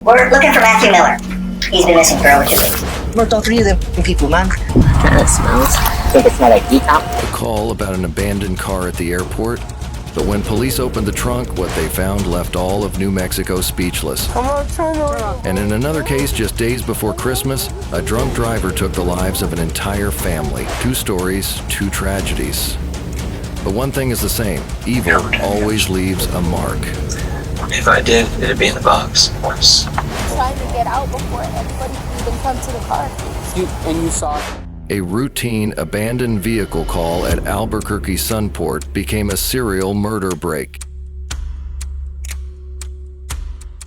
We're looking for Matthew Miller. He's been missing for over 2 weeks. Murked all 3 of them people, man. That smells. Think it smells like decomp? A call about an abandoned car at the airport, but when police opened the trunk, what they found left all of New Mexico speechless. Come on, turn around. And in another case, just days before Christmas, a drunk driver took the lives of an entire family. 2 stories, 2 tragedies. But one thing is the same: evil always leaves a mark. If I did, it'd be in the box. Once. Trying to get out before anybody can even come to the car. You saw A routine abandoned vehicle call at Albuquerque Sunport became a serial murder break.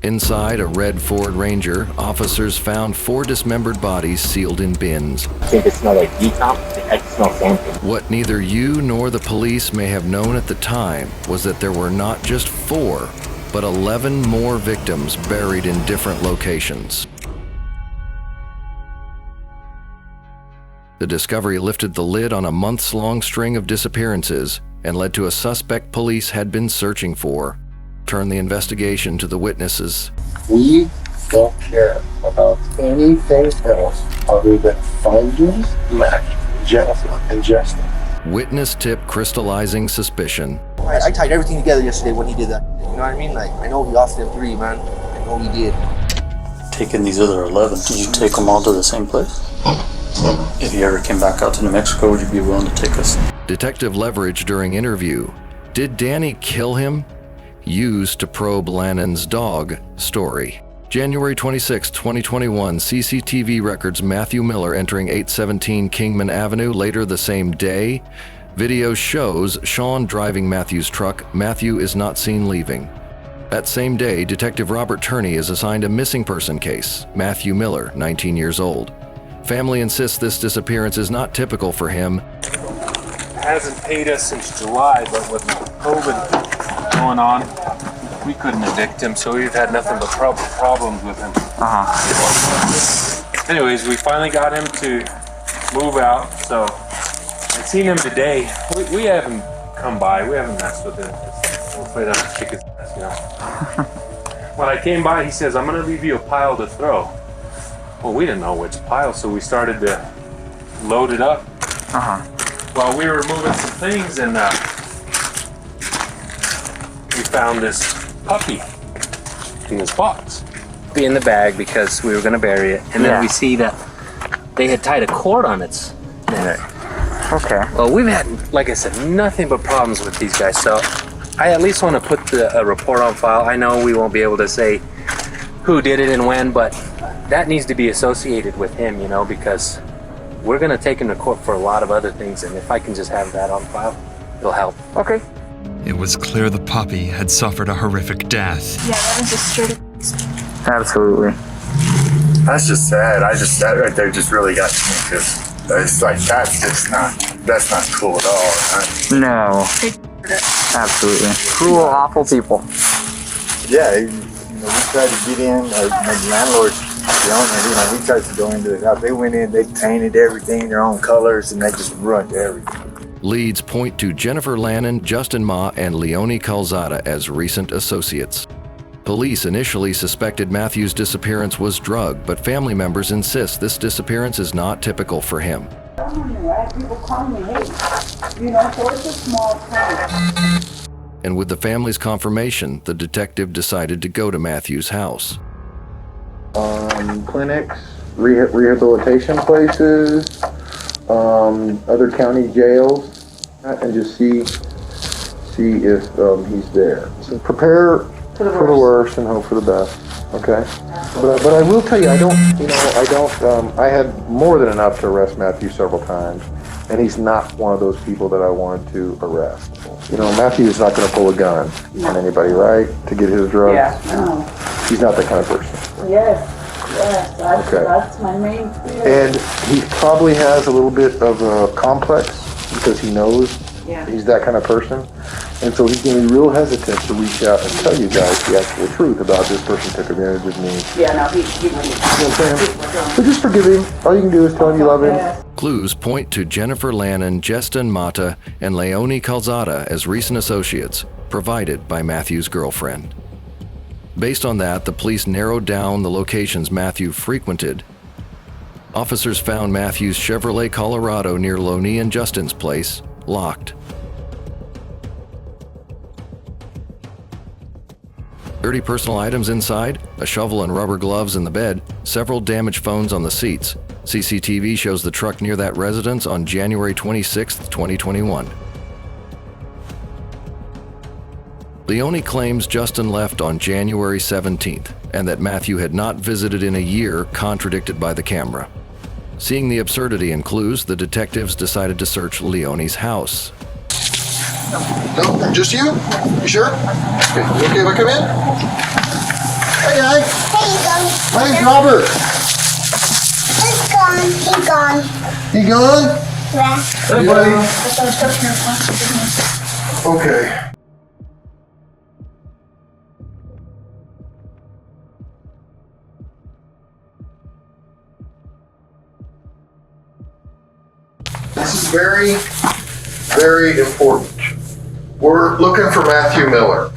Inside a red Ford Ranger, officers found 4 dismembered bodies sealed in bins. I think it smells like decomp. I can smell something. What neither you nor the police may have known at the time was that there were not just 4, but 11 more victims buried in different locations. The discovery lifted the lid on a months-long string of disappearances and led to a suspect police had been searching for. Turned the investigation to the witnesses. We don't care about anything else other than finding Jennifer and Justin. Witness tip crystallizing suspicion. I tied everything together yesterday when he did that. You know what I mean? Like, I know he lost them 3, man. I know he did. Taking these other 11, did you take them all to the same place? If you ever came back out to New Mexico, would you be willing to take us? Detective leverage during interview. Did Danny kill him? Used to probe Lannon's dog story. January 26, 2021, CCTV records Matthew Miller entering 817 Kingman Avenue later the same day. Video shows Sean driving Matthew's truck. Matthew is not seen leaving. That same day, Detective Robert Turney is assigned a missing person case. Matthew Miller, 19 years old. Family insists this disappearance is not typical for him. Hasn't paid us since July, but with COVID going on, we couldn't evict him, so we've had nothing but problems with him. Anyways, we finally got him to move out, so I seen him today. We haven't come by, we haven't messed with him. We'll play that kick his ass, you know. When I came by, he says, "I'm gonna leave you a pile to throw." Well, we didn't know which pile, so we started to load it up. While we were moving some things, and we found this puppy in this box. Be in the bag because we were gonna bury it, and then we see that they had tied a cord on its neck. Okay. Well, we've had, like I said, nothing but problems with these guys, so I at least want to put a report on file. I know we won't be able to say who did it and when, but that needs to be associated with him, you know, because we're gonna take him to court for a lot of other things, and if I can just have that on file, it'll help. Okay. It was clear the puppy had suffered a horrific death. Yeah, that was just straight up. Absolutely. That's just sad. That right there just really got to me because it's like, that's not cool at all. Right? No. Absolutely. Cruel, awful people. Yeah, we tried to get in, the landlord, the owner, he tried to go into the house. They went in, they painted everything their own colors, and they just ruined everything. Leads point to Jennifer Lannon, Justin Ma, and Leonie Calzada as recent associates. Police initially suspected Matthew's disappearance was drugged, but family members insist this disappearance is not typical for him. People call me, hey, so it's a small town. And with the family's confirmation, the detective decided to go to Matthew's house. Clinics, rehabilitation places, other county jails, and just see if he's there. So prepare for the worst and hope for the best. Okay, but I will tell you, I had more than enough to arrest Matthew several times, and he's not one of those people that I wanted to arrest. Matthew is not going to pull a gun on anybody, right? To get his drugs. Yeah, no. He's not that kind of person. Yes, that's my main fear. And he probably has a little bit of a complex because he knows he's that kind of person. And so he's going to be real hesitant to reach out and tell you guys the actual truth about this person took advantage of me. Yeah, no, he You know what I'm saying? So just forgive him. All you can do is tell him you love him. Clues point to Jennifer Lannon, Justin Mata, and Leonie Calzada as recent associates, provided by Matthew's girlfriend. Based on that, the police narrowed down the locations Matthew frequented. Officers found Matthew's Chevrolet Colorado near Lonnie and Justin's place locked. 30 personal items inside, a shovel and rubber gloves in the bed, several damaged phones on the seats. CCTV shows the truck near that residence on January 26, 2021. Leone claims Justin left on January 17th and that Matthew had not visited in a year, contradicted by the camera. Seeing the absurdity in clues, the detectives decided to search Leone's house. No, just you? You sure? Okay, you okay if I come in? Hey, guy. Hey, My name's Robert. he's gone. He's gone. You gone? Yeah. Hey, buddy. Okay. This is very, very important. We're looking for Matthew Miller.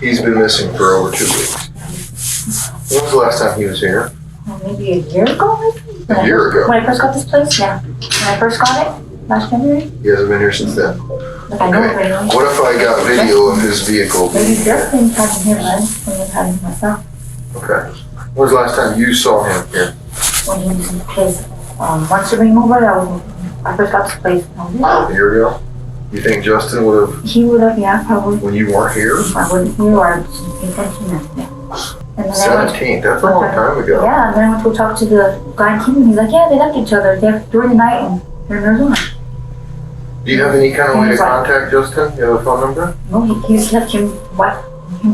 He's been missing for over 2 weeks. When was the last time he was here? Maybe a year ago, maybe? A year ago? When I first got this place, yeah. When I first got it, last January. He hasn't been here since then. Like I know it very well. What if I got video of his vehicle? Maybe Justin had him here, man. When I've had him myself. Okay. When was the last time you saw him here? When he was in the place. Once you bring over, I first got this place. A year ago? You think Justin would have, He would have, yeah, probably. when you weren't here? I wouldn't hear or intention, yeah. And then I went, 17th, that's a long time ago. yeah, and then I went to talk to the guy in Kingman. He's like, yeah, they left each other during the night and they're in Arizona. Do you have any kind of way to contact Justin? You have a phone number? No, he left him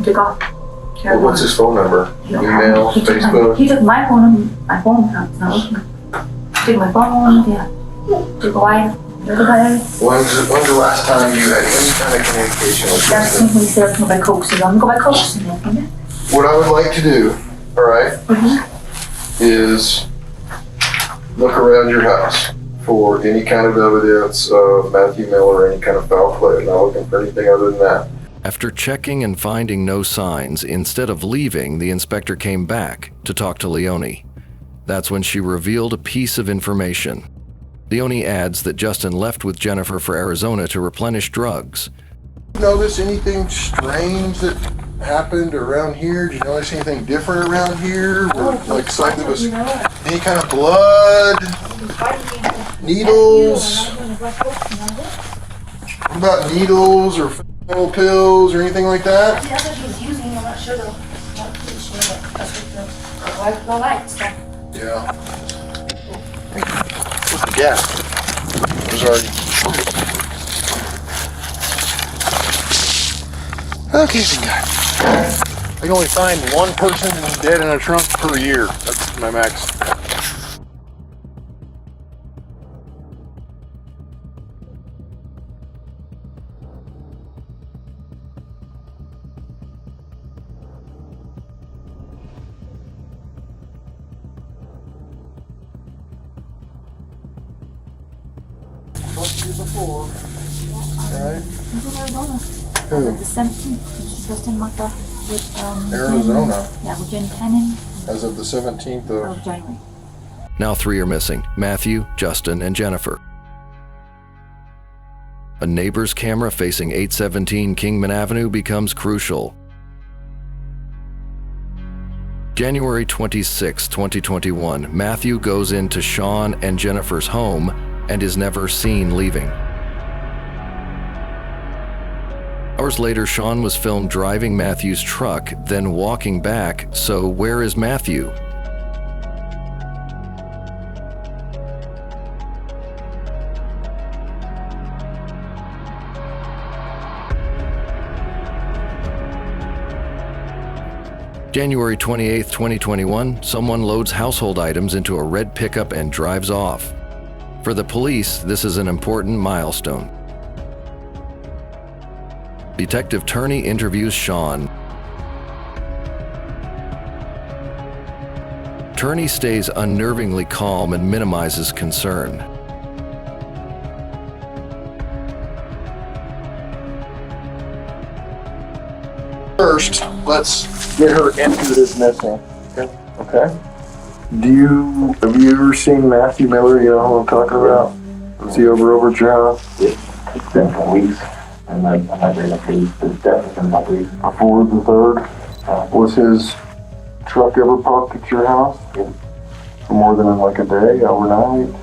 to go. Well, what's his phone number? Email, Facebook? He took my phone, it's not working. He took my phone, yeah. Took a wife, the other guy. When's the last time you had any kind of communication with That's Justin? when he said, go by Coke. So I'm gonna go by Coke. And then come in. What I would like to do, all right, is look around your house for any kind of evidence of Matthew Miller or any kind of foul play. I'm not looking for anything other than that. After checking and finding no signs, instead of leaving, the inspector came back to talk to Leone. That's when she revealed a piece of information. Leone adds that Justin left with Jennifer for Arizona to replenish drugs. Notice anything strange that happened around here? Did you notice anything different around here? Like something was any kind of blood, needles? What about needles or fentanyl pills or anything like that? That's what he's using. I'm not sure though. I'm not pretty sure, but that's what the lights. Yeah. What's the gas? There's already. Okay, so I can only find one person dead in a trunk per year. That's my max. Before. Alright. Who? The 17th. Just in Mecca with Arizona. Yeah, with Jen Cannon. As of the 17th of January. Now 3 are missing: Matthew, Justin, and Jennifer. A neighbor's camera facing 817 Kingman Avenue becomes crucial. January 26, 2021, Matthew goes into Sean and Jennifer's home and is never seen leaving. Hours later, Sean was filmed driving Matthew's truck, then walking back. So where is Matthew? January 28, 2021, someone loads household items into a red pickup and drives off. For the police, this is an important milestone. Detective Turney interviews Sean. Turney stays unnervingly calm and minimizes concern. First, let's get her into this missing. Okay? Have you ever seen Matthew Miller? You know who I'm talking about? Was he over at your house? It's been for weeks. And I'm not very lucky. It's definitely been about weeks. Before the 3rd? Was his truck ever parked at your house? Yeah. For more than like a day, overnight?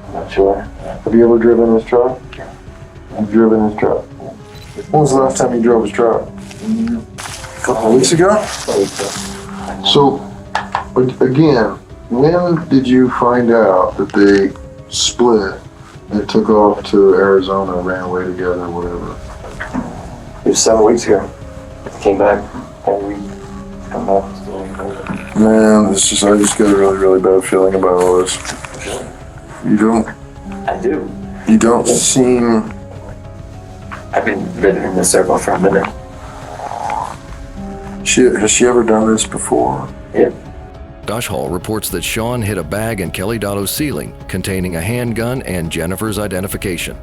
I'm not sure. Have you ever driven his truck? Yeah. You've driven his truck? When was the last time you drove his truck? A couple of weeks ago? So, again, when did you find out that they split and took off to Arizona, ran away together, whatever? It was 7 weeks ago. I came back and we come back. Man, I just got a really, really bad feeling about all this. You don't? I do. You don't seem... I've been living in this circle for a minute. Has she ever done this before? Yeah. Josh Hall reports that Sean hid a bag in Kelly Dotto's ceiling containing a handgun and Jennifer's identification.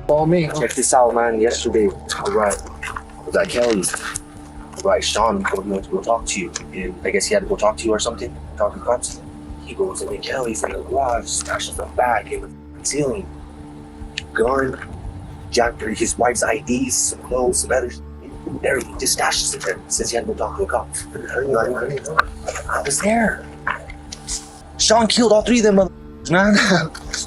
Follow me. Check this out, man. Yesterday, alright, I was at Kelly's. Right, Sean told me to go talk to you. And I guess he had to go talk to you or something. Talk to the cops. He goes in Kelly's in the garage, stashes the bag in the ceiling. Gun, his wife's IDs, some clothes, some other everything. Just stashes it there. Since he had to go talk to the cops. I was there. Sean killed all 3 of them motherfuckers, man.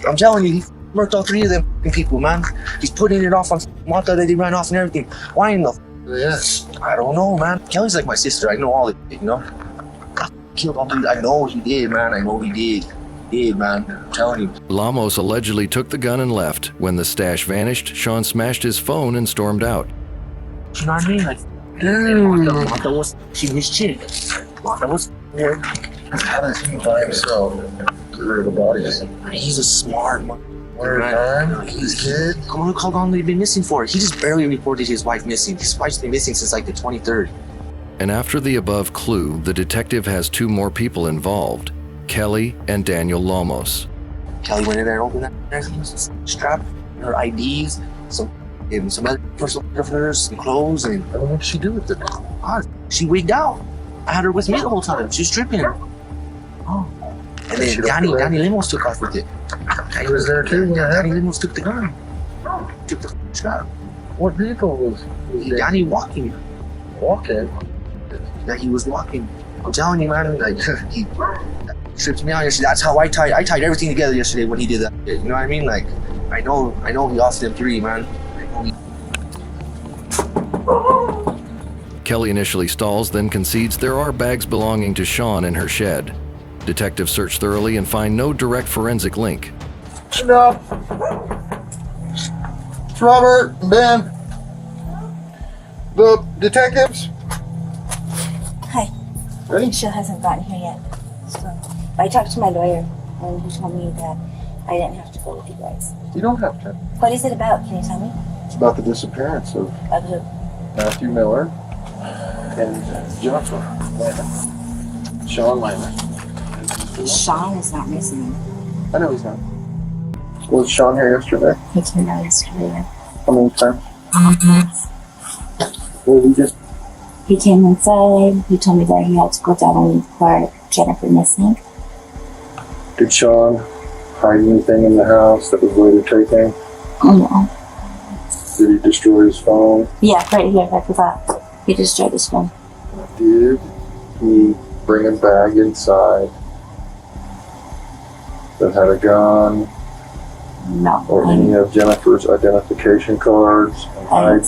I'm telling you, he murked all 3 of them people, man. He's putting it off on Martha that they ran off and everything. Why in the I don't know, man. Kelly's like my sister. I know all it, you know. I killed all 3. I know he did, man. I know he did. He did, man. I'm telling you. Lamos allegedly took the gun and left. When the stash vanished, Sean smashed his phone and stormed out. You know what I mean? Like, Martha was, she was his chick. Martha was there. By himself. Get rid of the bodies. He's a smart man. He's kid. How long they've been missing for? He just barely reported his wife missing. His wife's been missing since like the 23rd. And after the above clue, the detective has 2 more people involved, Kelly and Daniel Lamos. Kelly went in there and opened that strap, her IDs, some other personal stuff of hers, some clothes, and what did she do with it? She wigged out. I had her with me the whole time. She was stripping. Oh. And then Danny Limos took off with it. He was there too. Danny Limos took the gun. Took the strap. What vehicle was Danny walking? Walking? Yeah, he was walking. I'm telling you, man, like, he stripped me out yesterday. That's how I tied everything together yesterday when he did that. You know what I mean? Like, I know he lost them 3, man. Kelly initially stalls, then concedes there are bags belonging to Sean in her shed. Detectives search thoroughly and find no direct forensic link. Enough. It's Robert, Ben. The detectives. Hi. Ready? She hasn't gotten here yet. So I talked to my lawyer and he told me that I didn't have to go with you guys. You don't have to. What is it about? Can you tell me? It's about the disappearance of Who? Matthew Miller and Jennifer Lehman. Sean Lehman. Sean is not missing. I know he's not. Was Sean here yesterday? He came out yesterday. How many times? Well, he came inside. He told me that he had to go down and report Jennifer missing. Did Sean hide anything in the house that was later taken? No. Did he destroy his phone? Yeah, right here. I forgot. He destroyed his phone. Did he bring a bag inside that had a gun? No. Or any of Jennifer's identification cards? I didn't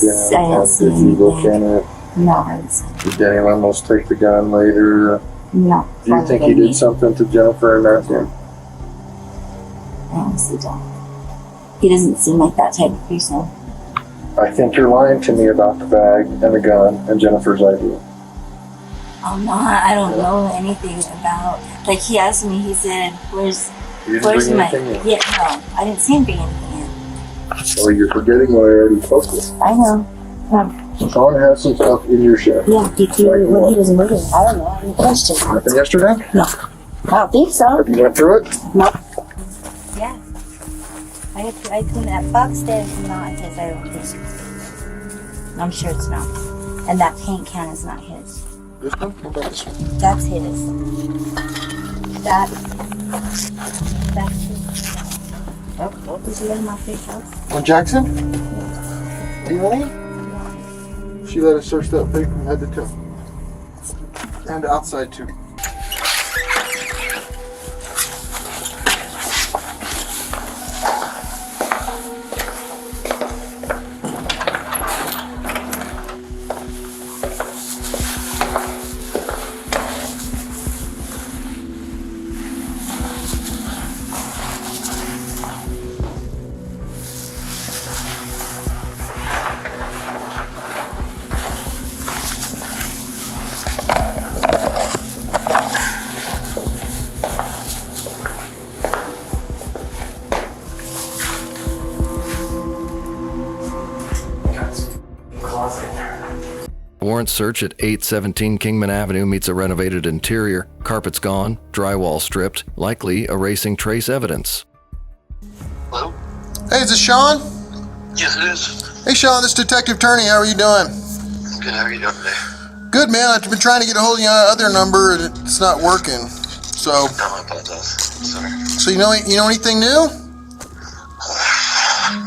see did you look in it? No, I didn't see. Did Danny Lemos take the gun later? No. Do you think he did something to Jennifer and Matthew? I honestly don't. He doesn't seem like that type of person. I think you're lying to me about the bag and the gun and Jennifer's ID. I'm not. I don't know anything about. Like he asked me. He said, "Where's You didn't where's bring my?" anything in? Yeah, no, I didn't see him bring anything in. Oh, you're forgetting what I already spoke with. I know. Sean has some stuff in your shed. Yeah, he when he was moving. I don't know. I didn't question him. Nothing yesterday? No, I don't think so. Have you went through it? No. Yeah. I cleaned that box there. It's not his. I don't think. I'm sure it's not. And that paint can is not his. This one? What about this one? That's his. That's his. Did you let him off your house? On Jackson? Really? She let us search that thing from head to toe. And outside too. Warrant search at 817 Kingman Avenue meets a renovated interior, carpets gone, drywall stripped, likely erasing trace evidence. Hello? Hey, is this Sean? Yes, it is. Hey, Sean, this is Detective Turney. How are you doing? Good, how are you doing today? Good, man. I've been trying to get a hold of your other number, and it's not working. So, No, I apologize. Sorry. so you know anything new? No,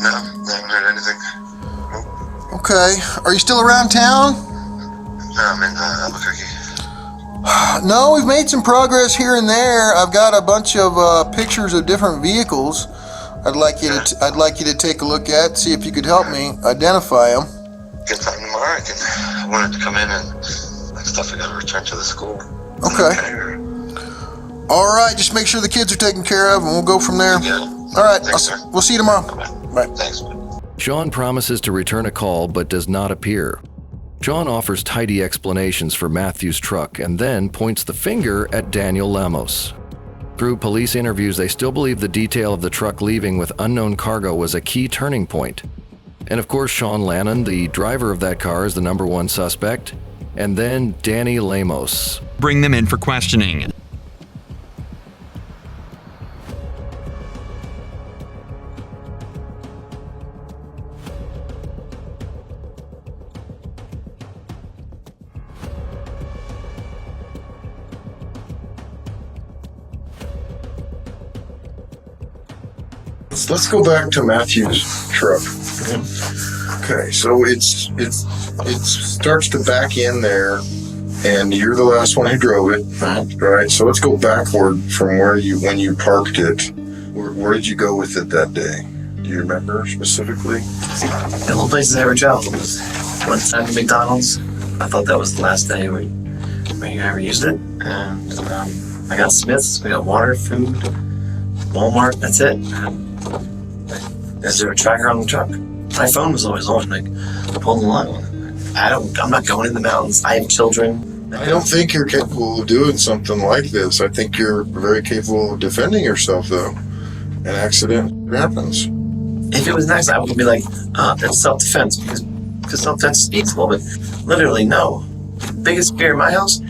I haven't heard anything. Okay. Are you still around town? No, I'm in Albuquerque. No, we've made some progress here and there. I've got a bunch of pictures of different vehicles. I'd like you to take a look at, see if you could help me identify them. Good time tomorrow. I wanted to come in and stuff I got to return to the school. Okay. All right, just make sure the kids are taken care of, and we'll go from there. Yeah. All right, Thanks, we'll see you tomorrow. Bye. Thanks. Sean promises to return a call but does not appear. Sean offers tidy explanations for Matthew's truck and then points the finger at Daniel Lemos. Through police interviews, they still believe the detail of the truck leaving with unknown cargo was a key turning point. And of course, Sean Lannon, the driver of that car, is the number one suspect. And then Danny Lemos. Bring them in for questioning. Let's go back to Matthew's truck. Okay, so it starts to back in there, and you're the last one who drove it, right? So let's go backward from when you parked it. Where did you go with it that day? Do you remember specifically? The only places I ever traveled was one time to McDonald's. I thought that was the last day where you ever used it. And I got Smith's, we got water, food, Walmart, that's it. Is there a tracker on the truck? My phone was always on, like, pull the line on it. I'm not going in the mountains. I have children. I don't think you're capable of doing something like this. I think you're very capable of defending yourself, though. An accident happens. If it was an accident, I would be like, that's self-defense, because self-defense is peaceful, but literally, no. The biggest fear in my house,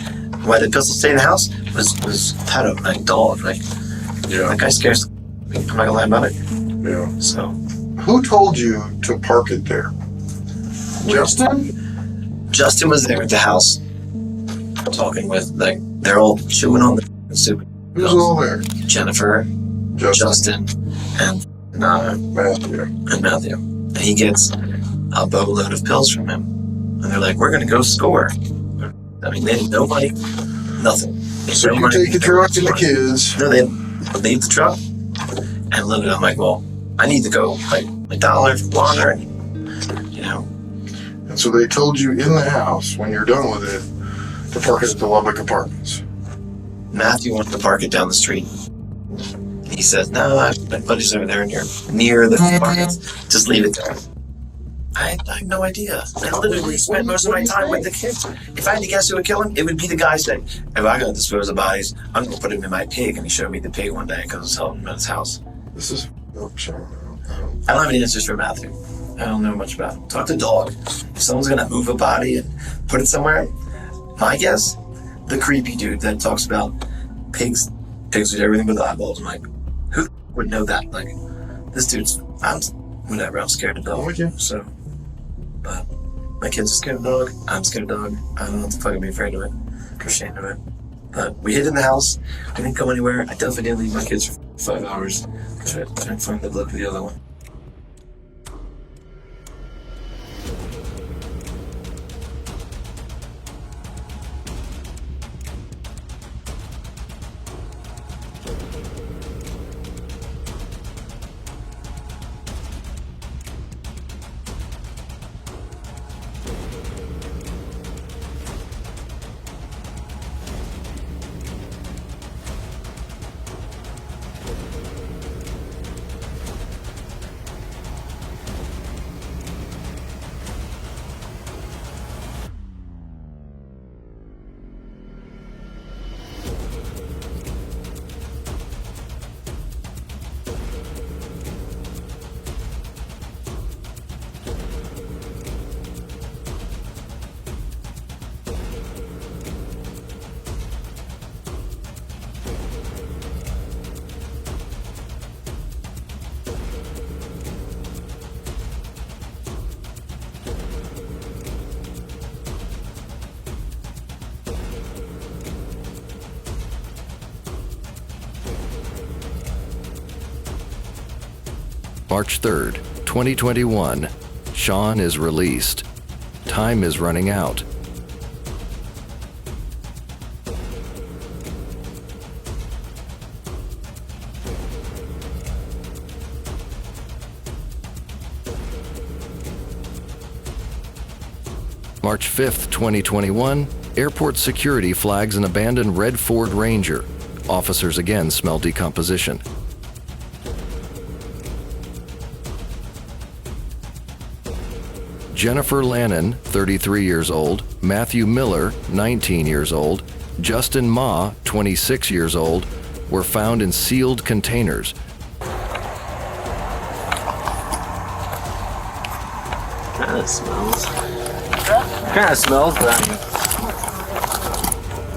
why the pistol stayed in the house, was had a dog. That guy scares me. I'm not gonna lie about it. Yeah. So. Who told you to park it there? Justin? Justin was there at the house, talking with, they're all chewing on the soup. Who's all there? Jennifer, Justin, and Matthew. And he gets a boatload of pills from him. And they're like, we're gonna go score. I mean, they had no money, nothing. So you take the truck and the kids. No, they leave the truck. And literally, I'm like, well, I need to go, $1 for water, And so they told you in the house, when you're done with it, to park it at the Lubbock Apartments. Matthew wanted to park it down the street. He says, no, my buddy's over there near the apartments. Just leave it there. I had no idea. I literally spent most of my time with the kids. If I had to guess who would kill him, it would be the guy saying, if I gotta dispose of bodies, I'm gonna put him in my pig. And he showed me the pig one day because I was helping him at his house. This is... Oh, sorry. I don't have any answers for Matthew. I don't know much about him. Talk to dog. If someone's gonna move a body and put it somewhere, my guess, the creepy dude that talks about pigs with everything but eyeballs. I'm like, who would know that? This dude's, I'm scared of dog. So, but my kids are scared of dog. I'm scared of dog. I don't know what the fuck I'd be afraid of it. ashamed of it. But we hid in the house. We didn't go anywhere. I definitely didn't leave my kids for 5 hours. Trying to find the blood for the other one. March 3rd, 2021. Sean is released. Time is running out. March 5th, 2021. Airport security flags an abandoned red Ford Ranger. Officers again smell decomposition. Jennifer Lannon, 33 years old, Matthew Miller, 19 years old, Justin Ma, 26 years old, were found in sealed containers. Kind of smells. Kind of smells, but I mean,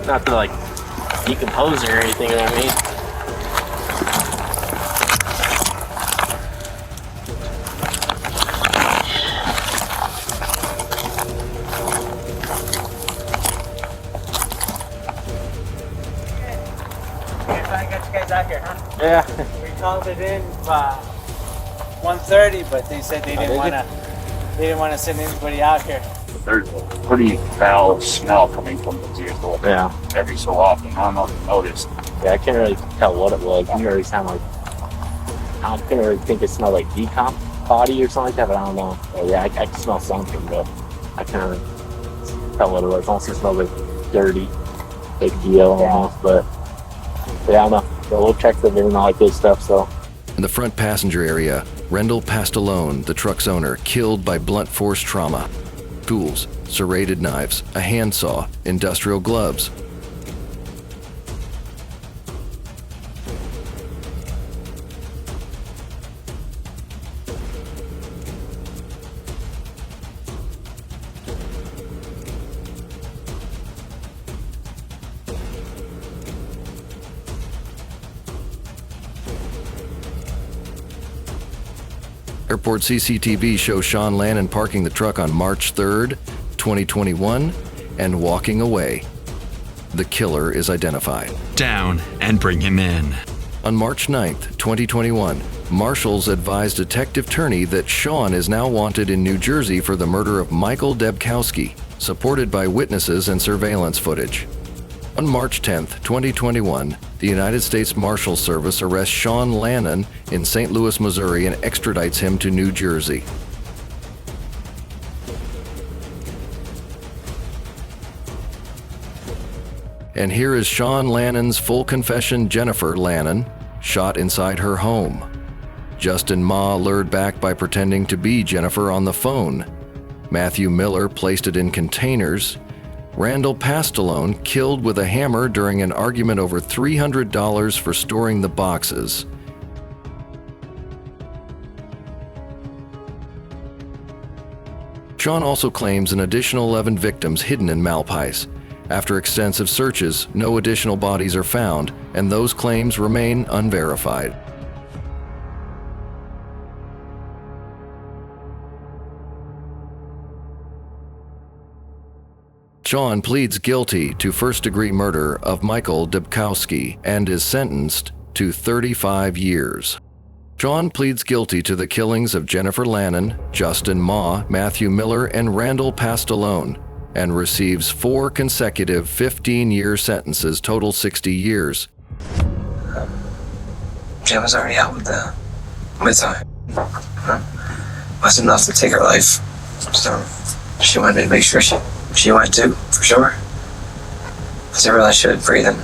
not to like decompose or anything. You know what I mean? Yeah. We called it in 1:30, but they said they didn't want to send anybody out here. There's a pretty foul smell coming from the vehicle. Yeah. Every so often. I don't know if you noticed. Yeah, I can't really tell what it was. It didn't really sound like. I couldn't really think it smelled like decomp body or something like that, but I don't know. But yeah, I can smell something, but I can't really tell what it was. It also smells like dirty, big deal almost. But yeah, I don't know. So we'll check the and all that good stuff. So. In the front passenger area, Rendell Pastalone, the truck's owner, killed by blunt force trauma. Tools, serrated knives, a handsaw, industrial gloves. Airport CCTV shows Sean Lannon parking the truck on March 3rd, 2021, and walking away. The killer is identified. Down and bring him in. On March 9th, 2021, marshals advised Detective Turney that Sean is now wanted in New Jersey for the murder of Michael Debkowski, supported by witnesses and surveillance footage. On March 10th, 2021, the United States Marshals Service arrests Sean Lannon in St. Louis, Missouri, and extradites him to New Jersey. And here is Sean Lannon's full confession. Jennifer Lannon, shot inside her home. Justin Ma lured back by pretending to be Jennifer on the phone. Matthew Miller placed it in containers. Randall Pastalone killed with a hammer during an argument over $300 for storing the boxes. Sean also claims an additional 11 victims hidden in Malpais. After extensive searches, no additional bodies are found, and those claims remain unverified. John pleads guilty to first-degree murder of Michael Dubkowski and is sentenced to 35 years. John pleads guilty to the killings of Jennifer Lannon, Justin Ma, Matthew Miller, and Randall Pastalone, and receives 4 consecutive 15-year sentences, total 60 years. Jen was already out with her. Wasn't enough to take her life, so she wanted to make sure she went too, for sure. Because I realized she was breathing.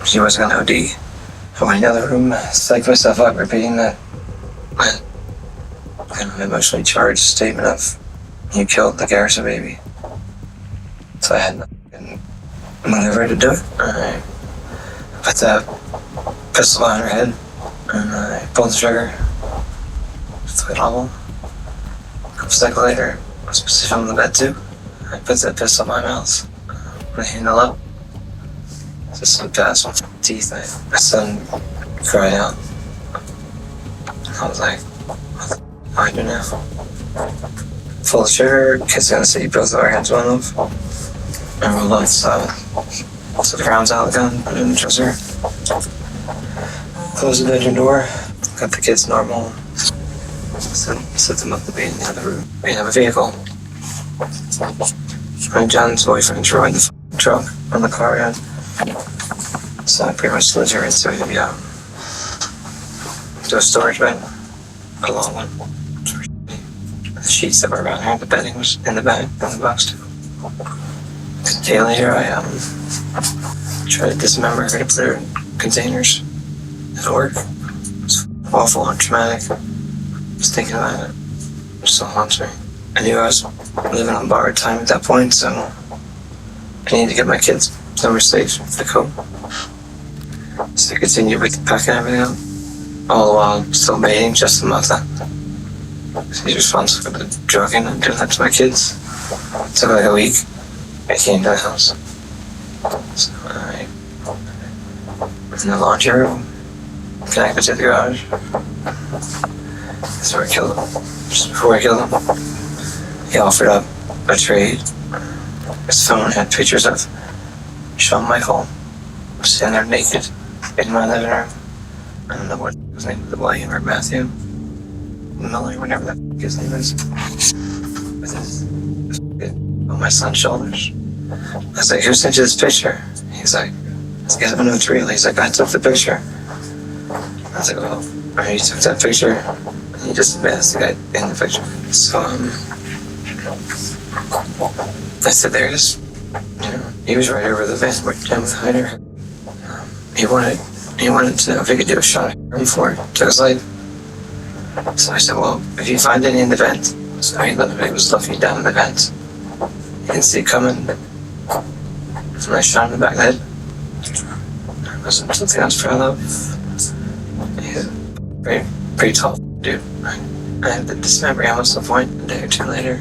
She wasn't gonna OD. I went in the other room, psyched myself up, repeating that kind of emotionally charged statement of, "You killed the Garrison baby." So I had nothing whatever to do it. I put the pistol on her head, and I pulled the trigger. Just went all. A couple seconds later, I was positioned on the bed too. I put that pistol in my mouth, put a handle up. Just slipped past my teeth. My son cried out. I was like, what the do I do now? Pull the trigger, kid's gonna see both of our heads went off. And rolled off so the rounds out of the gun, put it in the dresser. Closed the bedroom door, got the kids normal. Set them up to be in the other room. We have a vehicle. And John's boyfriend drove in the truck on the car ride. So I pretty much slid her in so we could be out. To a storage bed, a long one. The sheets that were around her, the bedding was in the bag, in the box too. A day later, I tried to dismember her to put her in containers. It didn't work. It was awful and traumatic. Just thinking about it still haunts me. I knew I was living on borrowed time at that point, so I needed to get my kids somewhere safe for the coat. So I continued with packing everything up, all the while still baiting just a month. He's responsible for the drugging and doing that to my kids. It took like a week. I came to the house. So I was in the laundry room, connected to the garage. That's where I killed him. Just before I killed him, he offered up a trade. His phone had pictures of Shawn Michael standing there naked in my living room. I don't know what his name was, the boy, or Matthew Miller, whatever that his name is. With his on my son's shoulders. I was like, who sent you this picture? He's like, I don't know it's real. He's like, I took the picture. I was like, well, you took that picture. And he just admitted that's the guy in the picture. So, I said, there it is. You know, he was right over the van where Jen was hiding her. He wanted to know if he could do a shot at her before he took his life. So I said, well, if you find any in the vent. So he was looking down in the vent. He didn't see it coming. So I shot him in the back of the head. It wasn't something I was proud of. He's a pretty tall dude. I had to dismember him at some point a day or two later.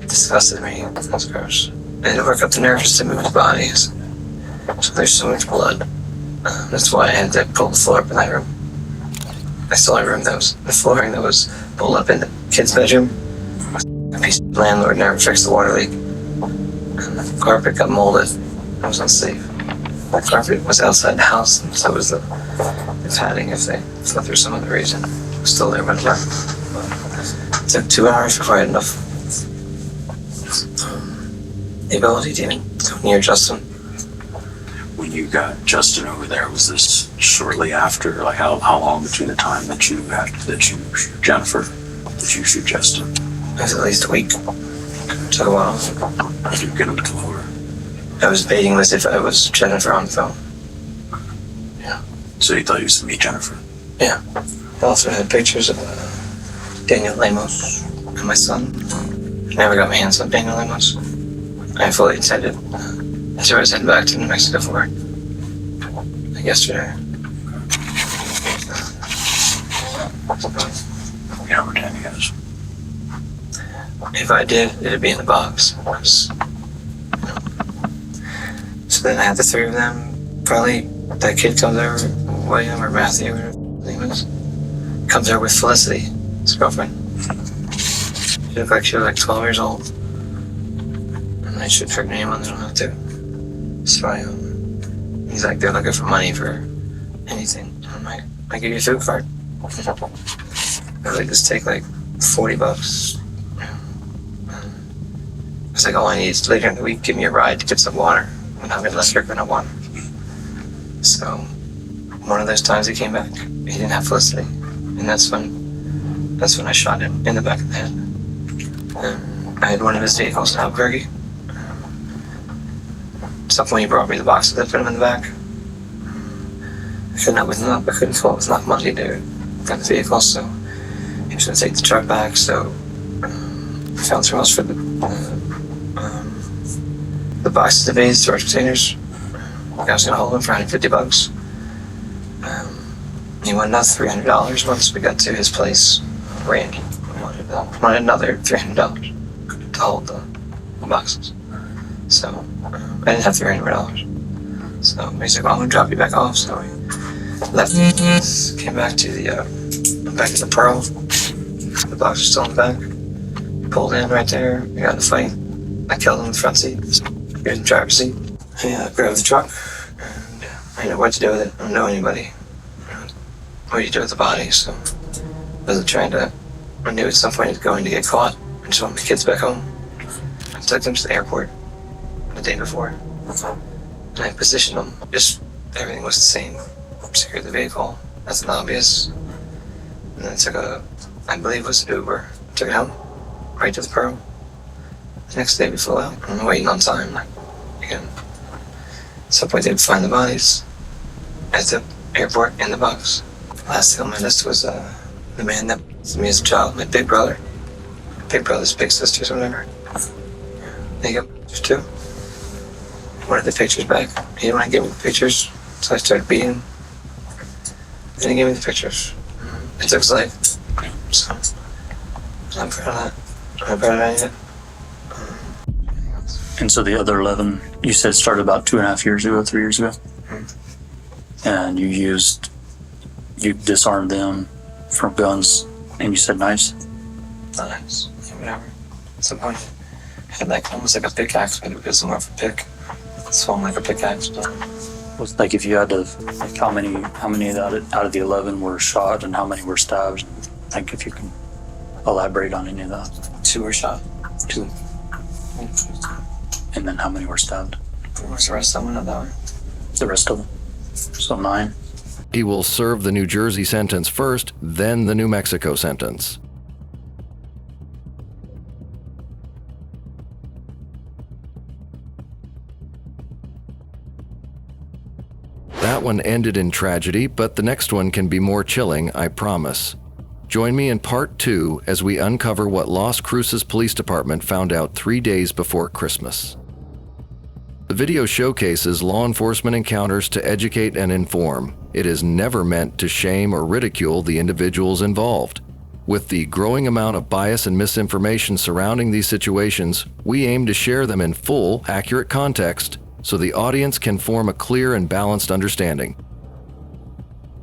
It disgusted me. It was gross. I had to work up the nerves to move his body. So there's so much blood. That's why I had to pull the floor up in that room. I saw a room that was the flooring that was pulled up in the kid's bedroom. A piece of landlord never fixed the water leak. And the carpet got molded. It was unsafe. The carpet was outside the house, and so was the padding if they fell through some other reason. It was still there when it left. It took 2 hours before I had enough the ability to even go near Justin. When you got Justin over there, was this shortly after? Like how long between the time that you shoot Jennifer, that you shoot Justin? It was at least a week. It took a while. Did you get him to come over? I was baiting as if I was Jennifer on the phone. Yeah. So you thought you was to meet Jennifer? Yeah. I also had pictures of Daniel Lemos and my son. I never got my hands on Daniel Lemos. I fully intended. So I was heading back to New Mexico for work. Like yesterday. You know where Danny is? If I did, it'd be in the box. So then I had the 3 of them. Probably that kid comes over, William or Matthew, or whatever his name is. Comes over with Felicity, his girlfriend. She looked like 12 years old. And I should put your name on it, I don't have to. So he's like, they're looking for money for anything. I'm like, I give you a food card. I was like, just take like $40. I was like, all I need is later in the week, give me a ride to get some water. I'm having less drink than I want. So one of those times he came back, he didn't have Felicity. And that's when I shot him in the back of the head. I had one of his vehicles in Albuquerque. At some point he brought me the boxes that put him in the back. I couldn't open them up, I couldn't tell it was not money to get the vehicle, so he was gonna take the truck back, so I found somewhere else for the boxes of AIDS, storage containers. I was gonna hold him for $150. He wanted another $300 once we got to his place. Randy wanted another $300 to hold the boxes. So I didn't have $300. So he's like, well, I'm gonna drop you back off. So we left, came back to the Pearl. The box was still in the back. Pulled in right there. We got in a fight. I killed him in the front seat. He was in the driver's seat. I grabbed the truck. And I didn't know what to do with it. I don't know anybody. What do you do with the body? So I wasn't trying to. I knew at some point he was going to get caught. I just wanted my kids back home. I took them to the airport the day before. And I positioned them. Just everything was the same. Secured the vehicle. Nothing obvious. And then I took I believe it was an Uber. Took it home. Right to the Pearl. The next day we flew out. I'm waiting on time. Again. At some point they'd find the bodies at the airport in the box. Last thing on my list was the man that was me as a child, my big brother. Big brother's big sisters or whatever. They got pictures too. Wanted the pictures back. He didn't want to give me the pictures, so I started beating him. Then he gave me the pictures. It took his life. So I'm proud of that. I'm proud of that. And so the other 11, you said started about 2.5 years ago, 3 years ago? And you disarmed them from guns, and you said knives? Knives, whatever. At some point, I had like almost like a pickaxe, but it was more of a pick. It swung like a pickaxe. Was like if you had to, like how many out of the 11 were shot and how many were stabbed? Like if you can elaborate on any of that. 2 were shot. 2. And then how many were stabbed? Where's the rest of them? Not that one. The rest of them. So 9. He will serve the New Jersey sentence first, then the New Mexico sentence. That one ended in tragedy, but the next one can be more chilling, I promise. Join me in part 2 as we uncover what Las Cruces Police Department found out 3 days before Christmas. The video showcases law enforcement encounters to educate and inform. It is never meant to shame or ridicule the individuals involved. With the growing amount of bias and misinformation surrounding these situations, we aim to share them in full, accurate context so the audience can form a clear and balanced understanding.